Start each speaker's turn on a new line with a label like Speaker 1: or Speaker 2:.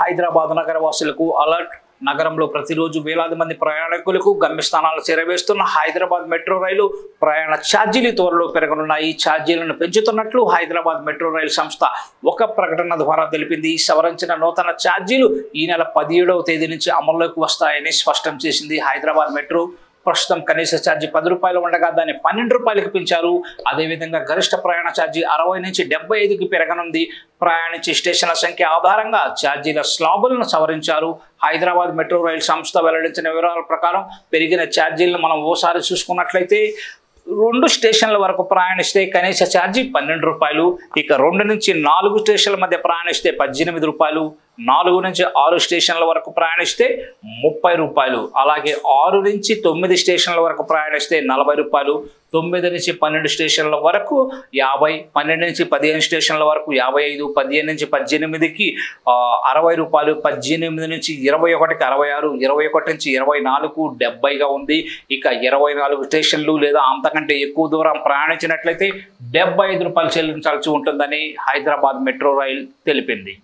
Speaker 1: Hyderabad నగరవాసులకు alert. నగరంలో ప్రతిరోజు వేలాది మంది ప్రయాణికులకు గమ్యస్థానాలు చేరవేస్తున్న హైదరాబాద్ మెట్రో రైలు ప్రయాణ ఛార్జీలు త్వరలో పెరగనున్నాయి. ఛార్జీలను పెంచుతున్నట్లు హైదరాబాద్ మెట్రో రైలు సంస్థ ఒక ప్రకటన ద్వారా తెలిపింది. సవరించిన నూతన ఛార్జీలు ఈ నెల 17వ తేదీ నుంచి అమల్లోకి వస్తాయని స్పష్టం చేసింది. హైదరాబాద్ మెట్రో ప్రస్తుతం కనీస ఛార్జీ ₹10 ఉండగా దాన్ని ₹12కి పెంచారు. అదేవిధంగా గరిష్ట ప్రయాణ ఛార్జీ 60 నుంచి 75కి పెరగనుంది. ప్రయాణించే స్టేషన్ల సంఖ్య ఆధారంగా ఛార్జీల స్లాబులను సవరించారు. హైదరాబాద్ మెట్రో రైలు సంస్థ వెల్లడించిన వివరాల ప్రకారం పెరిగిన ఛార్జీలను మనం ఓసారి చూసుకున్నట్లయితే 2 స్టేషన్ల వరకు ప్రయాణిస్తే కనీస ఛార్జీ ₹12, ఇక 2 నుంచి 4 స్టేషన్ల మధ్య ప్రయాణిస్తే ₹18, 4 నుంచి 6 స్టేషన్ల వరకు ప్రయాణిస్తే ₹30, అలాగే 6 నుంచి 9 స్టేషన్ల వరకు ప్రయాణిస్తే ₹40, 9 నుంచి 12 స్టేషన్ల వరకు 50, 12 నుంచి 15 స్టేషన్ల వరకు 55, 15 నుంచి 18కి ₹60, 18 నుంచి 21కి 66, 21 నుంచి 24కు 70గా ఉంది. ఇక 24 స్టేషన్లు లేదా అంతకంటే ఎక్కువ దూరం ప్రయాణించినట్లయితే ₹75 చెల్లించాల్సి ఉంటుందని హైదరాబాద్ మెట్రో రైల్ తెలిపింది.